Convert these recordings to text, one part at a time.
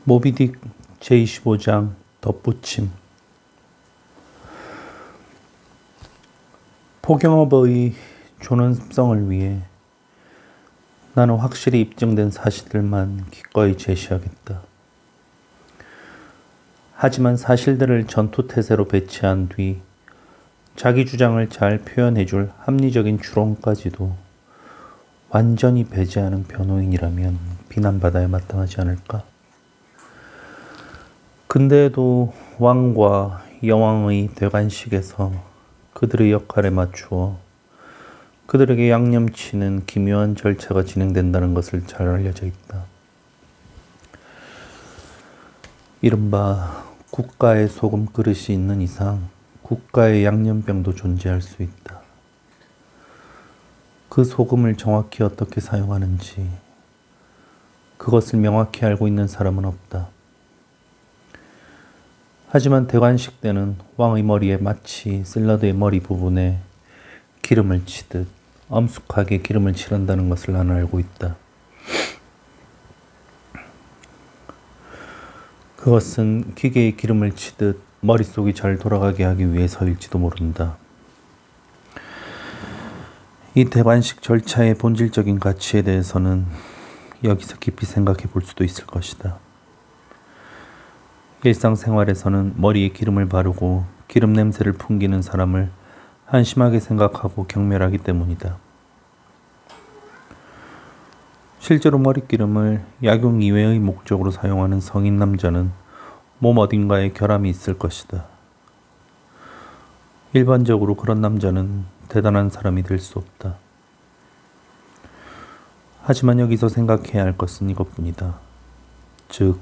모비딕 제25장 덧붙임. 포경어버의 존엄성을 위해 나는 확실히 입증된 사실들만 기꺼이 제시하겠다. 하지만 사실들을 전투태세로 배치한 뒤 자기 주장을 잘 표현해줄 합리적인 추론까지도 완전히 배제하는 변호인이라면 비난받아야 마땅하지 않을까? 근데도 왕과 여왕의 대관식에서 그들의 역할에 맞추어 그들에게 양념치는 기묘한 절차가 진행된다는 것을 잘 알려져 있다. 이른바 국가의 소금 그릇이 있는 이상 국가의 양념병도 존재할 수 있다. 그 소금을 정확히 어떻게 사용하는지 그것을 명확히 알고 있는 사람은 없다. 하지만 대관식 때는 왕의 머리에 마치 샐러드의 머리 부분에 기름을 치듯 엄숙하게 기름을 칠한다는 것을 나는 알고 있다. 그것은 기계에 기름을 치듯 머릿속이 잘 돌아가게 하기 위해서일지도 모른다. 이 대관식 절차의 본질적인 가치에 대해서는 여기서 깊이 생각해 볼 수도 있을 것이다. 일상생활에서는 머리에 기름을 바르고 기름 냄새를 풍기는 사람을 한심하게 생각하고 경멸하기 때문이다. 실제로 머릿기름을 약용 이외의 목적으로 사용하는 성인 남자는 몸 어딘가에 결함이 있을 것이다. 일반적으로 그런 남자는 대단한 사람이 될 수 없다. 하지만 여기서 생각해야 할 것은 이것뿐이다. 즉,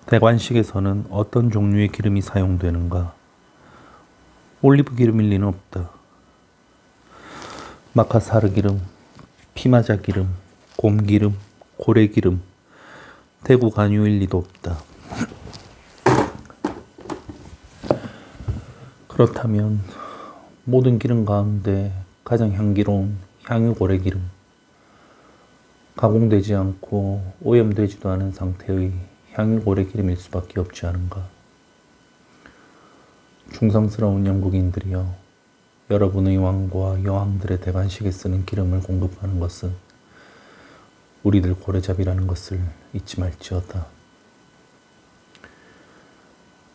대관식에서는 어떤 종류의 기름이 사용되는가? 올리브 기름일 리는 없다. 마카사르 기름, 피마자 기름, 곰기름, 고래기름, 대구 간유일 리도 없다. 그렇다면 모든 기름 가운데 가장 향기로운 향유 고래기름, 가공되지 않고 오염되지도 않은 상태의 향유 고래기름일 수밖에 없지 않은가. 충성스러운 영국인들이여, 여러분의 왕과 여왕들의 대관식에 쓰는 기름을 공급하는 것은 우리들 고래잡이라는 것을 잊지 말지어다.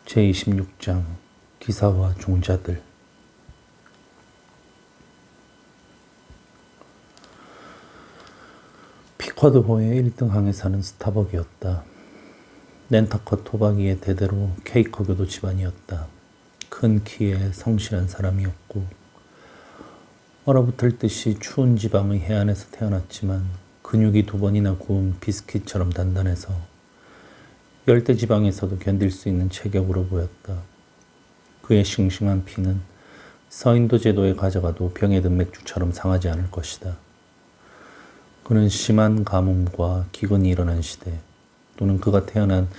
제26장 기사와 종자들. 피쿼드호의 1등항에 사는 스타벅이었다. 낸타컷 토박이의 대대로 케이커교도 집안이었다. 큰 키에 성실한 사람이었고 얼어붙을 듯이 추운 지방의 해안에서 태어났지만 근육이 2번이나 구운 비스킷처럼 단단해서 열대지방에서도 견딜 수 있는 체격으로 보였다. 그의 싱싱한 피는 서인도 제도에 가져가도 병에 든 맥주처럼 상하지 않을 것이다. 그는 심한 가뭄과 기근이 일어난 시대 또는 그가 태어난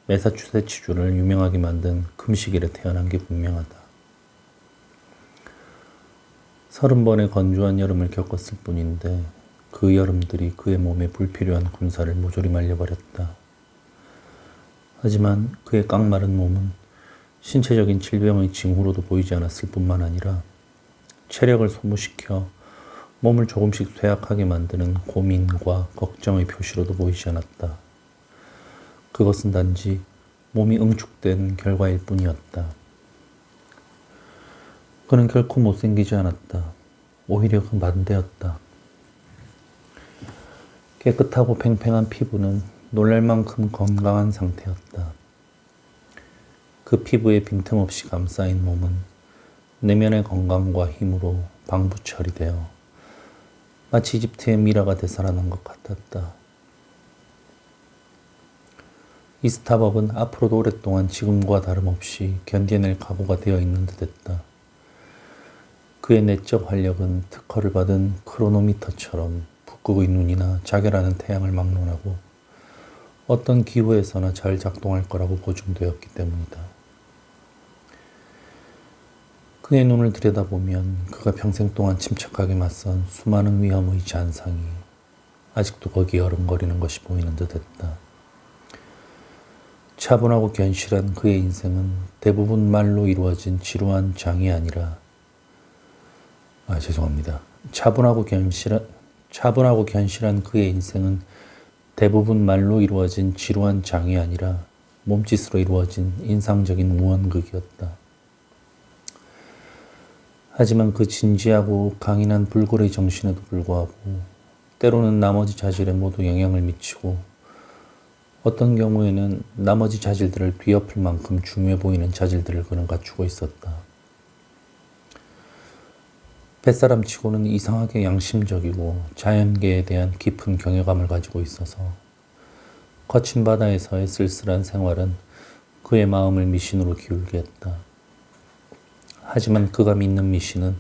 매사추세츠주를 유명하게 만든 금식일에 태어난 게 분명하다. 30번의 건조한 여름을 겪었을 뿐인데 그 여름들이 그의 몸에 불필요한 군사를 모조리 말려버렸다. 하지만 그의 깡마른 몸은 신체적인 질병의 징후로도 보이지 않았을 뿐만 아니라 체력을 소모시켜 몸을 조금씩 쇠약하게 만드는 고민과 걱정의 표시로도 보이지 않았다. 그것은 단지 몸이 응축된 결과일 뿐이었다. 그는 결코 못생기지 않았다. 오히려 그 반대였다. 깨끗하고 팽팽한 피부는 놀랄 만큼 건강한 상태였다. 그 피부에 빈틈없이 감싸인 몸은 내면의 건강과 힘으로 방부 처리되어 마치 이집트의 미라가 되살아난 것 같았다. 이 스타벅은 앞으로도 오랫동안 지금과 다름없이 견뎌낼 각오가 되어 있는 듯했다. 그의 내적 활력은 특허를 받은 크로노미터처럼 북극의 눈이나 자결하는 태양을 막론하고 어떤 기후에서나 잘 작동할 거라고 보증되었기 때문이다. 그의 눈을 들여다보면 그가 평생 동안 침착하게 맞선 수많은 위험의 잔상이 아직도 거기에 어른거리는 것이 보이는 듯했다. 차분하고 견실한 그의 인생은 대부분 말로 이루어진 지루한 장이 아니라 차분하고 견실한 그의 인생은 대부분 말로 이루어진 지루한 장이 아니라 몸짓으로 이루어진 인상적인 무언극이었다. 하지만 그 진지하고 강인한 불굴의 정신에도 불구하고 때로는 나머지 자질에 모두 영향을 미치고 어떤 경우에는 나머지 자질들을 뒤엎을 만큼 중요해 보이는 자질들을 그는 갖추고 있었다. 뱃사람치고는 이상하게 양심적이고 자연계에 대한 깊은 경외감을 가지고 있어서 거친 바다에서의 쓸쓸한 생활은 그의 마음을 미신으로 기울게 했다. 하지만 그가 믿는 미신은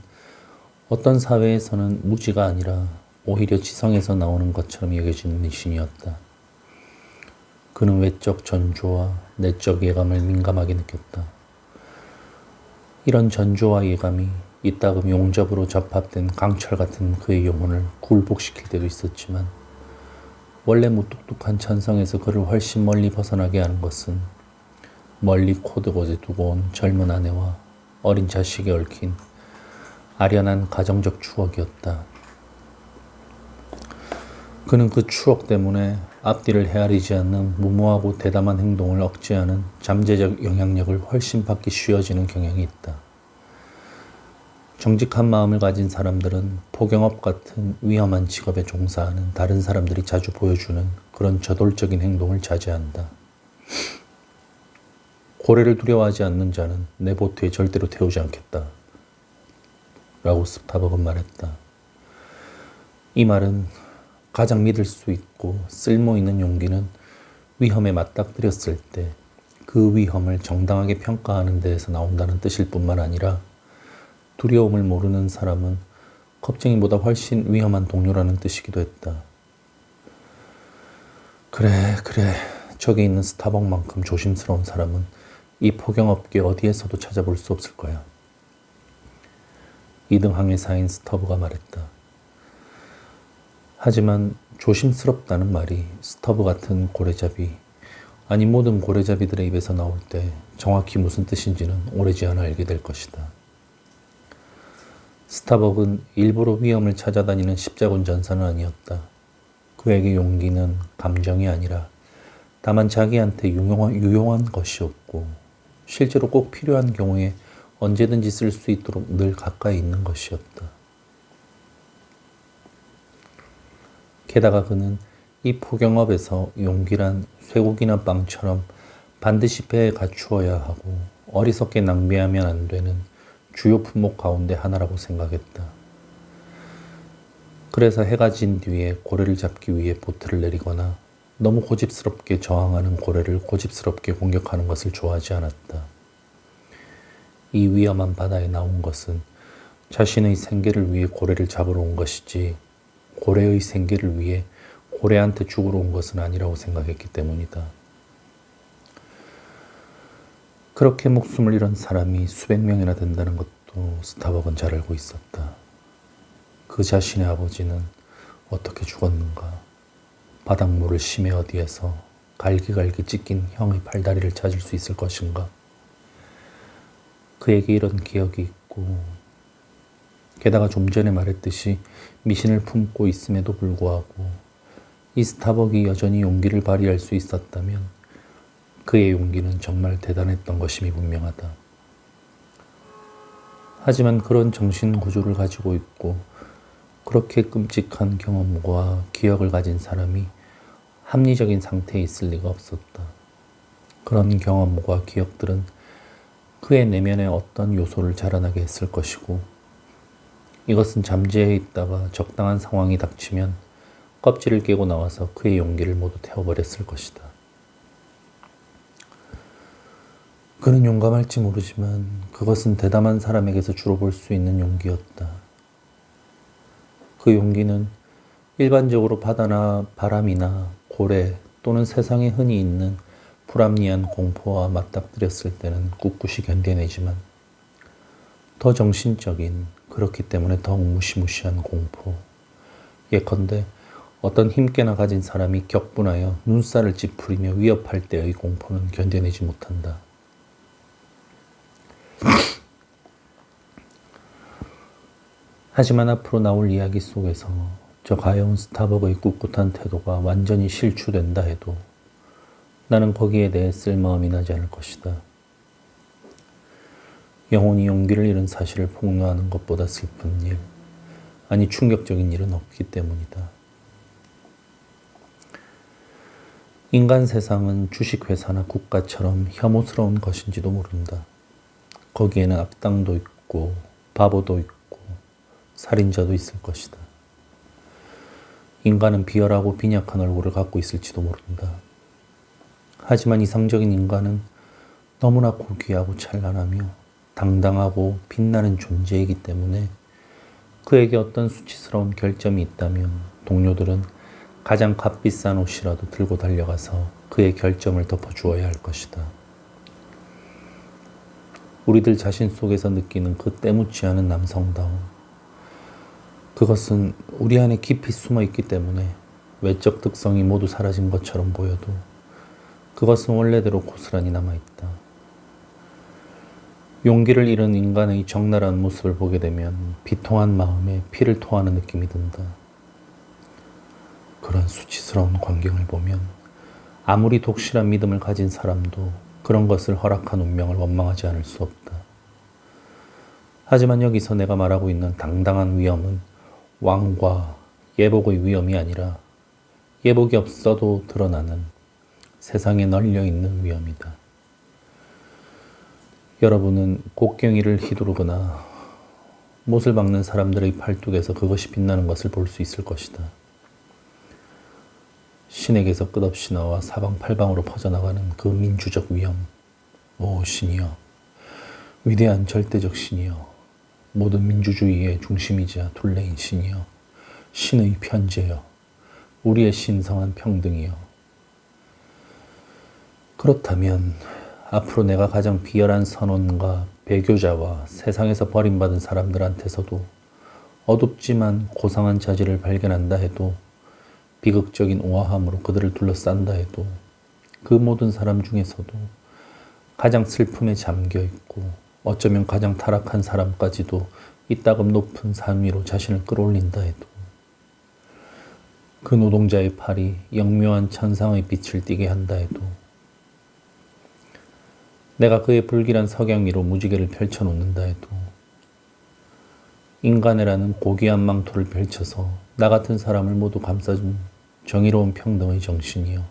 어떤 사회에서는 무지가 아니라 오히려 지성에서 나오는 것처럼 여겨지는 미신이었다. 그는 외적 전조와 내적 예감을 민감하게 느꼈다. 이런 전조와 예감이 이따금 용접으로 접합된 강철 같은 그의 영혼을 굴복시킬 때도 있었지만 원래 무뚝뚝한 천성에서 그를 훨씬 멀리 벗어나게 하는 것은 멀리 코드곳에 두고 온 젊은 아내와 어린 자식에 얽힌 아련한 가정적 추억이었다. 그는 그 추억 때문에 앞뒤를 헤아리지 않는 무모하고 대담한 행동을 억제하는 잠재적 영향력을 훨씬 받기 쉬워지는 경향이 있다. 정직한 마음을 가진 사람들은 포경업 같은 위험한 직업에 종사하는 다른 사람들이 자주 보여주는 그런 저돌적인 행동을 자제한다. 고래를 두려워하지 않는 자는 내 보트에 절대로 태우지 않겠다. 라고 스타벅은 말했다. 이 말은 가장 믿을 수 있고 쓸모 있는 용기는 위험에 맞닥뜨렸을 때 그 위험을 정당하게 평가하는 데에서 나온다는 뜻일 뿐만 아니라 두려움을 모르는 사람은 겁쟁이보다 훨씬 위험한 동료라는 뜻이기도 했다. 그래. 저기 있는 스타벅만큼 조심스러운 사람은 이 포경업계 어디에서도 찾아볼 수 없을 거야. 2등 항해사인 스터브가 말했다. 하지만 조심스럽다는 말이 스터브 같은 고래잡이, 아니 모든 고래잡이들의 입에서 나올 때 정확히 무슨 뜻인지는 오래지 않아 알게 될 것이다. 스타벅은 일부러 위험을 찾아다니는 십자군 전사는 아니었다. 그에게 용기는 감정이 아니라 다만 자기한테 유용한 것이었고 실제로 꼭 필요한 경우에 언제든지 쓸 수 있도록 늘 가까이 있는 것이었다. 게다가 그는 이 포경업에서 용기란 쇠고기나 빵처럼 반드시 배에 갖추어야 하고 어리석게 낭비하면 안 되는 주요 품목 가운데 하나라고 생각했다. 그래서 해가 진 뒤에 고래를 잡기 위해 보트를 내리거나 너무 고집스럽게 저항하는 고래를 고집스럽게 공격하는 것을 좋아하지 않았다. 이 위험한 바다에 나온 것은 자신의 생계를 위해 고래를 잡으러 온 것이지 고래의 생계를 위해 고래한테 죽으러 온 것은 아니라고 생각했기 때문이다. 그렇게 목숨을 잃은 사람이 수백 명이나 된다는 것도 스타벅은 잘 알고 있었다. 그 자신의 아버지는 어떻게 죽었는가? 바닷물을 심해 어디에서 갈기갈기 찢긴 형의 팔다리를 찾을 수 있을 것인가? 그에게 이런 기억이 있고 게다가 좀 전에 말했듯이 미신을 품고 있음에도 불구하고 이 스타벅이 여전히 용기를 발휘할 수 있었다면 그의 용기는 정말 대단했던 것임이 분명하다. 하지만 그런 정신 구조를 가지고 있고 그렇게 끔찍한 경험과 기억을 가진 사람이 합리적인 상태에 있을 리가 없었다. 그런 경험과 기억들은 그의 내면에 어떤 요소를 자라나게 했을 것이고 이것은 잠재해 있다가 적당한 상황이 닥치면 껍질을 깨고 나와서 그의 용기를 모두 태워버렸을 것이다. 그는 용감할지 모르지만 그것은 대담한 사람에게서 주로 볼 수 있는 용기였다. 그 용기는 일반적으로 바다나 바람이나 고래 또는 세상에 흔히 있는 불합리한 공포와 맞닥뜨렸을 때는 꿋꿋이 견뎌내지만 더 정신적인, 그렇기 때문에 더욱 무시무시한 공포, 예컨대 어떤 힘께나 가진 사람이 격분하여 눈살을 찌푸리며 위협할 때의 공포는 견뎌내지 못한다. 하지만 앞으로 나올 이야기 속에서 저 가여운 스타벅의 꿋꿋한 태도가 완전히 실추된다 해도 나는 거기에 대해 쓸마음이 나지 않을 것이다. 영혼이 용기를 잃은 사실을 폭로하는 것보다 슬픈 일, 아니 충격적인 일은 없기 때문이다. 인간 세상은 주식회사나 국가처럼 혐오스러운 것인지도 모른다. 거기에는 악당도 있고 바보도 있고 살인자도 있을 것이다. 인간은 비열하고 빈약한 얼굴을 갖고 있을지도 모른다. 하지만 이상적인 인간은 너무나 고귀하고 찬란하며 당당하고 빛나는 존재이기 때문에 그에게 어떤 수치스러운 결점이 있다면 동료들은 가장 값비싼 옷이라도 들고 달려가서 그의 결점을 덮어주어야 할 것이다. 우리들 자신 속에서 느끼는 그 때묻지 않은 남성다움, 그것은 우리 안에 깊이 숨어 있기 때문에 외적 특성이 모두 사라진 것처럼 보여도 그것은 원래대로 고스란히 남아있다. 용기를 잃은 인간의 적나라한 모습을 보게 되면 비통한 마음에 피를 토하는 느낌이 든다. 그런 수치스러운 광경을 보면 아무리 독실한 믿음을 가진 사람도 그런 것을 허락한 운명을 원망하지 않을 수 없다. 하지만 여기서 내가 말하고 있는 당당한 위엄은 왕과 예복의 위엄이 아니라 예복이 없어도 드러나는 세상에 널려있는 위엄이다. 여러분은 곡괭이를 휘두르거나 못을 박는 사람들의 팔뚝에서 그것이 빛나는 것을 볼 수 있을 것이다. 신에게서 끝없이 나와 사방팔방으로 퍼져나가는 그 민주적 위엄, 오 신이여, 위대한 절대적 신이여, 모든 민주주의의 중심이자 둘레인 신이여, 신의 편재여, 우리의 신성한 평등이여. 그렇다면 앞으로 내가 가장 비열한 선원과 배교자와 세상에서 버림받은 사람들한테서도 어둡지만 고상한 자질을 발견한다 해도, 비극적인 우아함으로 그들을 둘러싼다 해도 그 모든 사람 중에서도 가장 슬픔에 잠겨 있고 어쩌면 가장 타락한 사람까지도 이따금 높은 산 위로 자신을 끌어올린다 해도, 그 노동자의 팔이 영묘한 천상의 빛을 띠게 한다 해도, 내가 그의 불길한 석양 위로 무지개를 펼쳐놓는다 해도, 인간애라는 고귀한 망토를 펼쳐서 나 같은 사람을 모두 감싸준 정의로운 평등의 정신이여,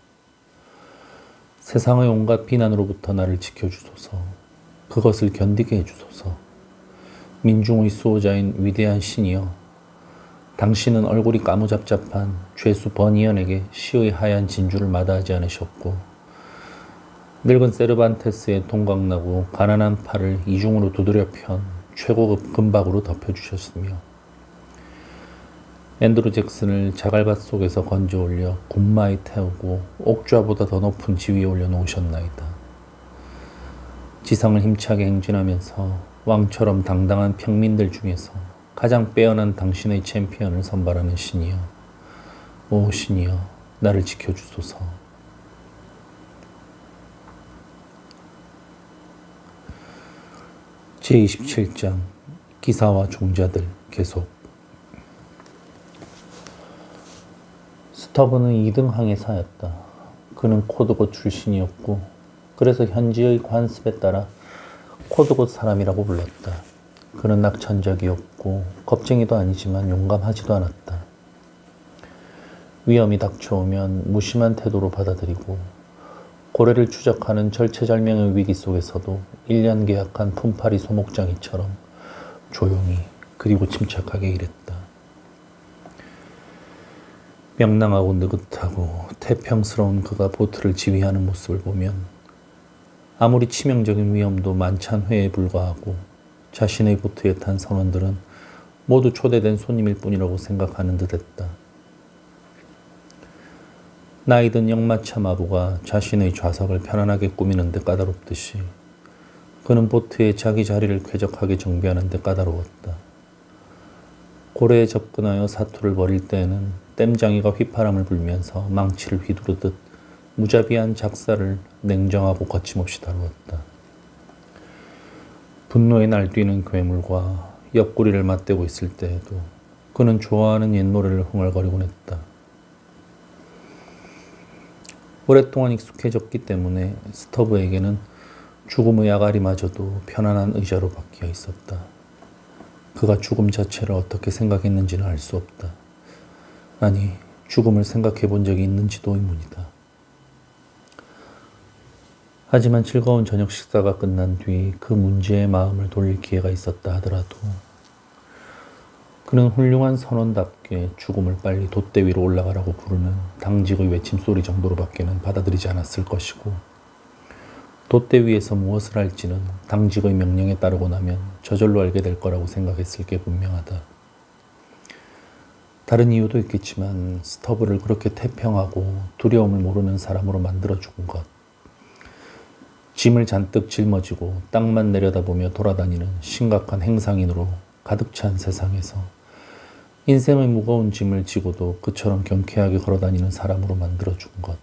세상의 온갖 비난으로부터 나를 지켜주소서. 그것을 견디게 해주소서. 민중의 수호자인 위대한 신이여, 당신은 얼굴이 까무잡잡한 죄수 버니언에게 시의 하얀 진주를 마다하지 않으셨고, 늙은 세르반테스의 동각나고 가난한 팔을 이중으로 두드려 편 최고급 금박으로 덮여주셨으며, 앤드루 잭슨을 자갈밭 속에서 건져 올려 군마에 태우고 옥좌보다 더 높은 지위에 올려놓으셨나이다. 지상을 힘차게 행진하면서 왕처럼 당당한 평민들 중에서 가장 빼어난 당신의 챔피언을 선발하는 신이여, 오 신이여, 나를 지켜주소서. 제27장 기사와 종자들 계속. 스터브는 2등 항해사였다. 그는 코드곳 출신이었고 그래서 현지의 관습에 따라 코드곳 사람이라고 불렀다. 그는 낙천적이었고 겁쟁이도 아니지만 용감하지도 않았다. 위험이 닥쳐오면 무심한 태도로 받아들이고 고래를 추적하는 절체절명의 위기 속에서도 1년 계약한 품팔이 소목장이처럼 조용히 그리고 침착하게 일했다. 명랑하고 느긋하고 태평스러운 그가 보트를 지휘하는 모습을 보면 아무리 치명적인 위험도 만찬 회에 불과하고 자신의 보트에 탄 선원들은 모두 초대된 손님일 뿐이라고 생각하는 듯했다. 나이든 역마차 마부가 자신의 좌석을 편안하게 꾸미는 데 까다롭듯이 그는 보트에 자기 자리를 쾌적하게 정비하는 데 까다로웠다. 고래에 접근하여 사투를 벌일 때에는 땜장이가 휘파람을 불면서 망치를 휘두르듯 무자비한 작사를 냉정하고 거침없이 다루었다. 분노에 날뛰는 괴물과 옆구리를 맞대고 있을 때에도 그는 좋아하는 옛 노래를 흥얼거리곤 했다. 오랫동안 익숙해졌기 때문에 스터브에게는 죽음의 아가리마저도 편안한 의자로 바뀌어 있었다. 그가 죽음 자체를 어떻게 생각했는지는 알 수 없다. 아니, 죽음을 생각해 본 적이 있는지도 의문이다. 하지만 즐거운 저녁 식사가 끝난 뒤 그 문제에 마음을 돌릴 기회가 있었다 하더라도 그는 훌륭한 선원답게 죽음을 빨리 돛대 위로 올라가라고 부르는 당직의 외침소리 정도로밖에는 받아들이지 않았을 것이고 돛대 위에서 무엇을 할지는 당직의 명령에 따르고 나면 저절로 알게 될 거라고 생각했을 게 분명하다. 다른 이유도 있겠지만 스터브를 그렇게 태평하고 두려움을 모르는 사람으로 만들어 죽은 것, 짐을 잔뜩 짊어지고 땅만 내려다보며 돌아다니는 심각한 행상인으로 가득 찬 세상에서 인생의 무거운 짐을 지고도 그처럼 경쾌하게 걸어다니는 사람으로 만들어 준 것.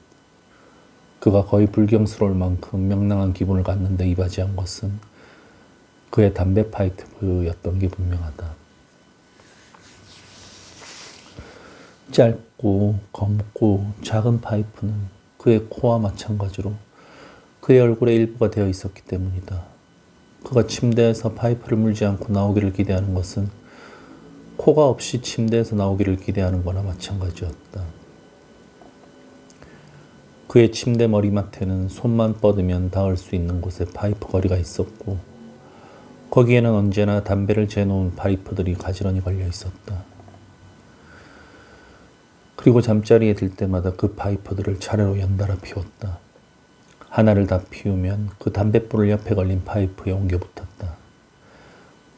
그가 거의 불경스러울 만큼 명랑한 기분을 갖는데 이바지한 것은 그의 담배 파이프였던 게 분명하다. 짧고 검고 작은 파이프는 그의 코와 마찬가지로 그의 얼굴의 일부가 되어 있었기 때문이다. 그가 침대에서 파이프를 물지 않고 나오기를 기대하는 것은 코가 없이 침대에서 나오기를 기대하는 거나 마찬가지였다. 그의 침대 머리맡에는 손만 뻗으면 닿을 수 있는 곳에 파이프 거리가 있었고 거기에는 언제나 담배를 재놓은 파이프들이 가지런히 걸려 있었다. 그리고 잠자리에 들 때마다 그 파이프들을 차례로 연달아 피웠다. 하나를 다 피우면 그 담뱃불을 옆에 걸린 파이프에 옮겨 붙었다.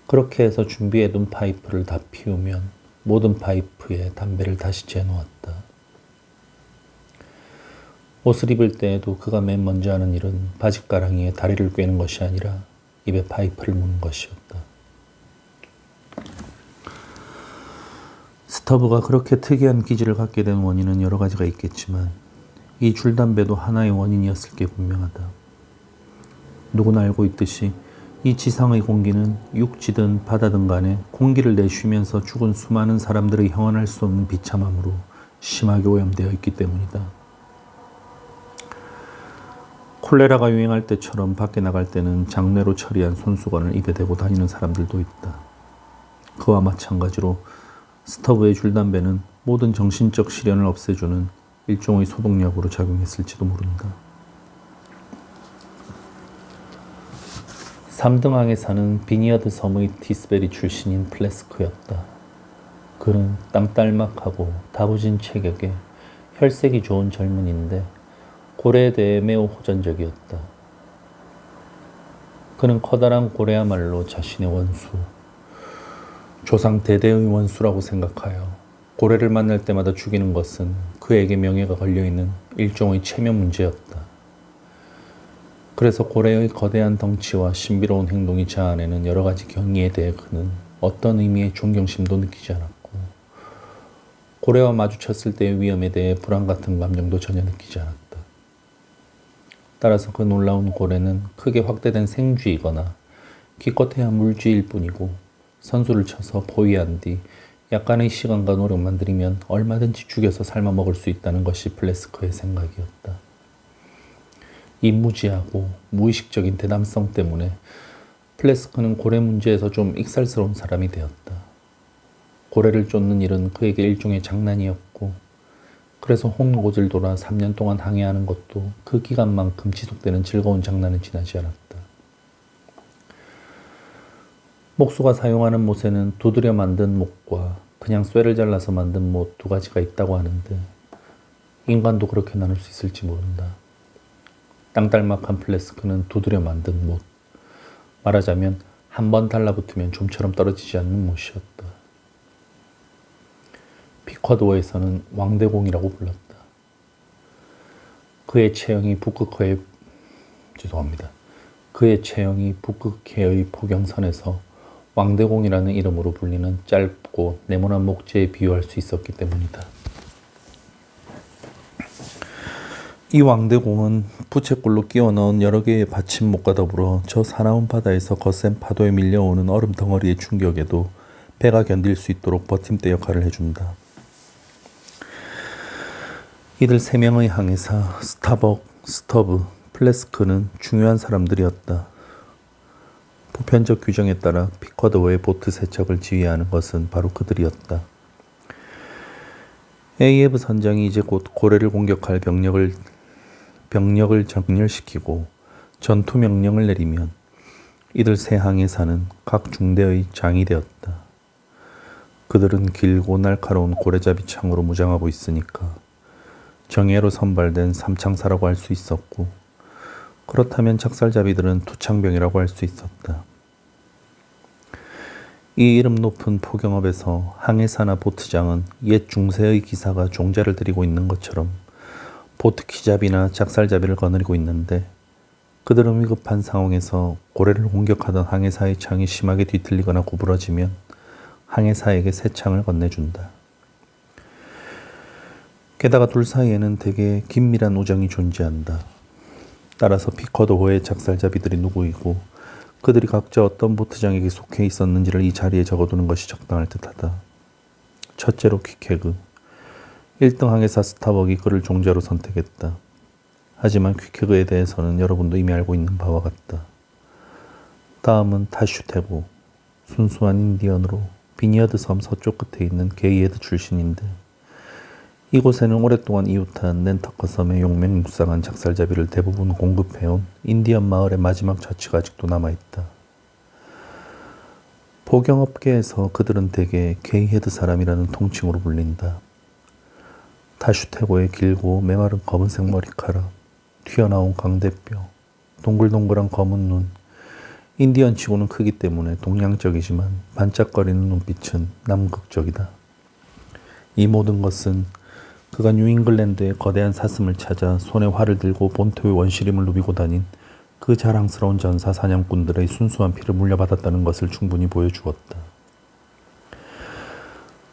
그렇게 해서 준비해둔 파이프를 다 피우면 모든 파이프에 담배를 다시 재놓았다. 옷을 입을 때에도 그가 맨 먼저 하는 일은 바짓가랑이에 다리를 꿰는 것이 아니라 입에 파이프를 무는 것이었다. 스터브가 그렇게 특이한 기질을 갖게 된 원인은 여러 가지가 있겠지만 이 줄담배도 하나의 원인이었을 게 분명하다. 누구나 알고 있듯이 이 지상의 공기는 육지든 바다든 간에 공기를 내쉬면서 죽은 수많은 사람들의 형언할 수 없는 비참함으로 심하게 오염되어 있기 때문이다. 콜레라가 유행할 때처럼 밖에 나갈 때는 장뇌로 처리한 손수건을 입에 대고 다니는 사람들도 있다. 그와 마찬가지로 스터브의 줄담배는 모든 정신적 시련을 없애주는 일종의 소독약으로 작용했을지도 모른다. 3등항에 사는 비니어드 섬의 티스베리 출신인 플래스크였다. 그는 땅딸막하고 다부진 체격에 혈색이 좋은 젊은이인데 고래에 대해 매우 호전적이었다. 그는 커다란 고래야말로 자신의 원수, 조상 대대의 원수라고 생각하여 고래를 만날 때마다 죽이는 것은 그에게 명예가 걸려있는 일종의 체면 문제였다. 그래서 고래의 거대한 덩치와 신비로운 행동이 자아내는 여러 가지 경위에 대해 그는 어떤 의미의 존경심도 느끼지 않았고 고래와 마주쳤을 때의 위험에 대해 불안 같은 감정도 전혀 느끼지 않았다. 따라서 그 놀라운 고래는 크게 확대된 생쥐이거나 기껏해야 물쥐일 뿐이고 선수를 쳐서 포위한 뒤 약간의 시간과 노력만 들이면 얼마든지 죽여서 삶아 먹을 수 있다는 것이 플래스커의 생각이었다. 이 무지하고 무의식적인 대담성 때문에 플래스커는 고래 문제에서 좀 익살스러운 사람이 되었다. 고래를 쫓는 일은 그에게 일종의 장난이었고 그래서 홍곳을 돌아 3년 동안 항해하는 것도 그 기간만큼 지속되는 즐거운 장난은 지나지 않았다. 목수가 사용하는 못에는 두드려 만든 못과 그냥 쇠를 잘라서 만든 못 두 가지가 있다고 하는데 인간도 그렇게 나눌 수 있을지 모른다. 땅딸막한 플래스크는 두드려 만든 못, 말하자면 한 번 달라붙으면 좀처럼 떨어지지 않는 못이었다. 피쿼도어에서는 왕대공이라고 불렀다. 그의 체형이 북극해의 포경선에서 왕대공이라는 이름으로 불리는 짧고 네모난 목재에 비유할 수 있었기 때문이다. 이 왕대공은 부채꼴로 끼워 넣은 여러 개의 받침목과 더불어 저 사나운 바다에서 거센 파도에 밀려오는 얼음 덩어리의 충격에도 배가 견딜 수 있도록 버팀대 역할을 해준다. 이들 세 명의 항해사 스타벅, 스터브, 플래스크는 중요한 사람들이었다. 보편적 규정에 따라 피커드호의 보트 세척을 지휘하는 것은 바로 그들이었다. AF 선장이 이제 곧 고래를 공격할 병력을 정렬시키고 전투 명령을 내리면 이들 세 항해사는 각 중대의 장이 되었다. 그들은 길고 날카로운 고래잡이 창으로 무장하고 있으니까 정예로 선발된 삼창사라고 할 수 있었고, 그렇다면 작살잡이들은 투창병이라고 할 수 있었다. 이 이름 높은 포경업에서 항해사나 보트장은 옛 중세의 기사가 종자를 들이고 있는 것처럼 보트키잡이나 작살잡이를 거느리고 있는데, 그들은 위급한 상황에서 고래를 공격하던 항해사의 창이 심하게 뒤틀리거나 구부러지면 항해사에게 새 창을 건네준다. 게다가 둘 사이에는 되게 긴밀한 우정이 존재한다. 따라서 피커드호의 작살잡이들이 누구이고 그들이 각자 어떤 보트장에게 속해 있었는지를 이 자리에 적어두는 것이 적당할 듯하다. 첫째로 퀴케그. 1등 항해사 스타벅이 그를 종자로 선택했다. 하지만 퀴케그에 대해서는 여러분도 이미 알고 있는 바와 같다. 다음은 타슈테고. 순수한 인디언으로 비니어드 섬 서쪽 끝에 있는 게이헤드 출신인데, 이곳에는 오랫동안 이웃한 낸터커 섬의 용맹무쌍한 작살잡이를 대부분 공급해온 인디언 마을의 마지막 자취가 아직도 남아있다. 포경업계에서 그들은 대개 게이헤드 사람이라는 통칭으로 불린다. 타슈테고의 길고 메마른 검은색 머리카락, 튀어나온 강대뼈, 동글동글한 검은 눈, 인디언치고는 크기 때문에 동양적이지만 반짝거리는 눈빛은 남극적이다. 이 모든 것은 그가 뉴잉글랜드의 거대한 사슴을 찾아 손에 활을 들고 본토의 원시림을 누비고 다닌 그 자랑스러운 전사 사냥꾼들의 순수한 피를 물려받았다는 것을 충분히 보여주었다.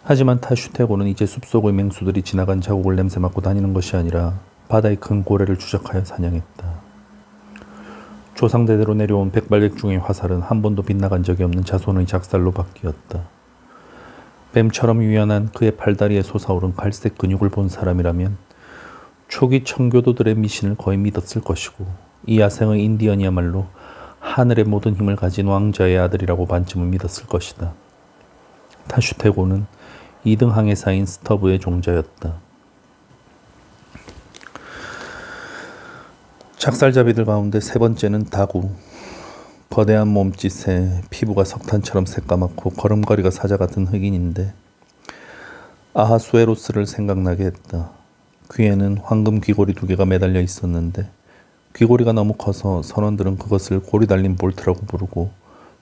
하지만 타슈테고는 이제 숲속의 맹수들이 지나간 자국을 냄새맡고 다니는 것이 아니라 바다의 큰 고래를 추적하여 사냥했다. 조상대대로 내려온 백발백중의 화살은 한 번도 빗나간 적이 없는 자손의 작살로 바뀌었다. 뱀처럼 유연한 그의 팔다리에 솟아오른 갈색 근육을 본 사람이라면 초기 청교도들의 미신을 거의 믿었을 것이고, 이 야생의 인디언이야말로 하늘의 모든 힘을 가진 왕자의 아들이라고 반쯤은 믿었을 것이다. 타슈테고는 2등 항해사인 스터브의 종자였다. 작살잡이들 가운데 세 번째는 다구. 거대한 몸짓에 피부가 석탄처럼 새까맣고 걸음걸이가 사자 같은 흑인인데, 아하수에로스를 생각나게 했다. 귀에는 황금 귀고리 2개가 매달려 있었는데 귀고리가 너무 커서 선원들은 그것을 고리 달린 볼트라고 부르고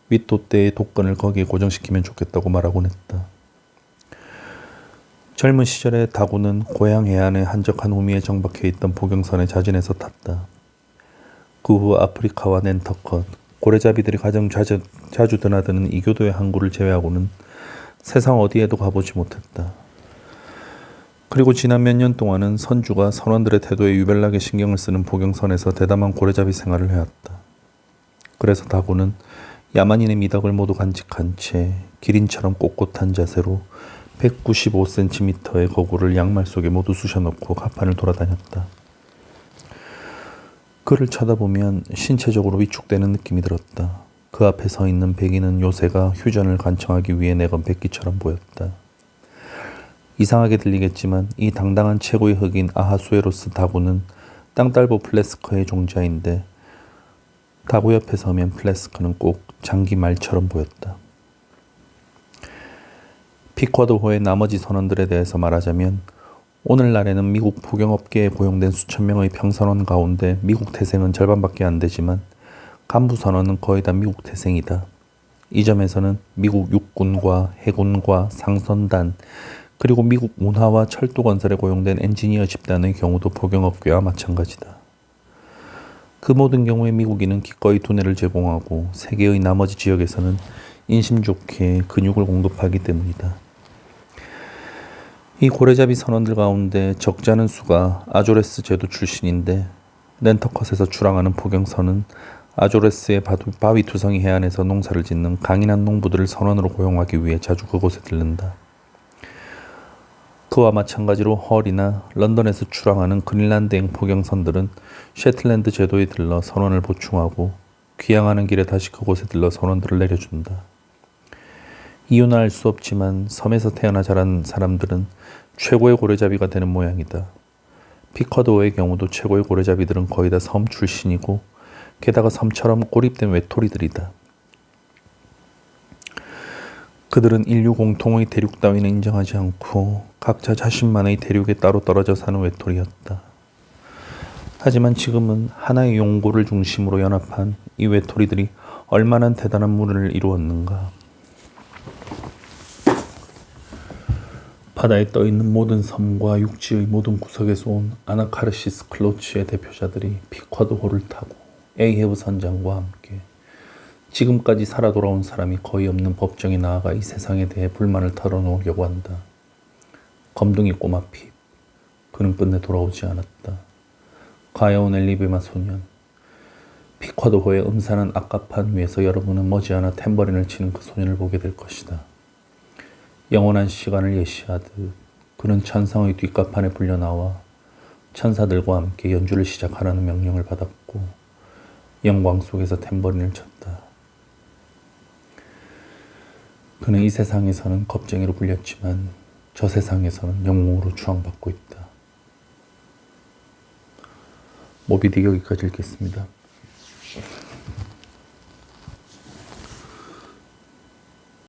윗돛대의 독건을 거기에 고정시키면 좋겠다고 말하곤 했다. 젊은 시절에 다구는 고향 해안의 한적한 우미에 정박해 있던 포경선에 자진해서 탔다. 그 후 아프리카와 낸터컷, 고래잡이들이 가장 자주 드나드는 이교도의 항구를 제외하고는 세상 어디에도 가보지 못했다. 그리고 지난 몇 년 동안은 선주가 선원들의 태도에 유별나게 신경을 쓰는 포경선에서 대담한 고래잡이 생활을 해왔다. 그래서 다구는 야만인의 미덕을 모두 간직한 채 기린처럼 꼿꼿한 자세로 195cm의 거구를 양말 속에 모두 쑤셔넣고 가판을 돌아다녔다. 그를 쳐다보면 신체적으로 위축되는 느낌이 들었다. 그 앞에 서 있는 백인은 요새가 휴전을 간청하기 위해 내건 백기처럼 보였다. 이상하게 들리겠지만 이 당당한 최고의 흑인 아하수에로스 다구는 땅딸보 플래스커의 종자인데, 다구 옆에 서면 플래스커는 꼭 장기 말처럼 보였다. 피커드호의 나머지 선원들에 대해서 말하자면, 오늘날에는 미국 포경업계에 고용된 수천 명의 평선원 가운데 미국 태생은 절반밖에 안 되지만 간부 선원은 거의 다 미국 태생이다. 이 점에서는 미국 육군과 해군과 상선단, 그리고 미국 운하와 철도 건설에 고용된 엔지니어 집단의 경우도 포경업계와 마찬가지다. 그 모든 경우에 미국인은 기꺼이 두뇌를 제공하고 세계의 나머지 지역에서는 인심 좋게 근육을 공급하기 때문이다. 이 고래잡이 선원들 가운데 적지 않은 수가 아조레스 제도 출신인데 낸터컷에서 출항하는 포경선은 아조레스의 바위 투성이 해안에서 농사를 짓는 강인한 농부들을 선원으로 고용하기 위해 자주 그곳에 들른다. 그와 마찬가지로 헐이나 런던에서 출항하는 그린란드행 포경선들은 셰틀랜드 제도에 들러 선원을 보충하고 귀향하는 길에 다시 그곳에 들러 선원들을 내려준다. 이유는 알 수 없지만 섬에서 태어나 자란 사람들은 최고의 고래잡이가 되는 모양이다. 피커드호의 경우도 최고의 고래잡이들은 거의 다 섬 출신이고 게다가 섬처럼 고립된 외톨이들이다. 그들은 인류 공통의 대륙 따위는 인정하지 않고 각자 자신만의 대륙에 따로 떨어져 사는 외톨이였다. 하지만 지금은 하나의 용고를 중심으로 연합한 이 외톨이들이 얼마나 대단한 문을 이루었는가. 바다에 떠있는 모든 섬과 육지의 모든 구석에서 온 아나카르시스 클로츠의 대표자들이 피쿼드호를 타고 에이헤브 선장과 함께 지금까지 살아 돌아온 사람이 거의 없는 법정에 나아가 이 세상에 대해 불만을 털어놓으려고 한다. 검둥이 꼬마 핍, 그는 끝내 돌아오지 않았다. 가여운 엘리베마 소년, 피쿼드호의 음산한 악가판 위에서 여러분은 머지않아 탬버린을 치는 그 소년을 보게 될 것이다. 영원한 시간을 예시하듯 그는 천상의 뒷가판에 불려나와 천사들과 함께 연주를 시작하라는 명령을 받았고 영광 속에서 탬버린을 쳤다. 그는 이 세상에서는 겁쟁이로 불렸지만 저 세상에서는 영웅으로 추앙받고 있다. 모비딕 여기까지 읽겠습니다.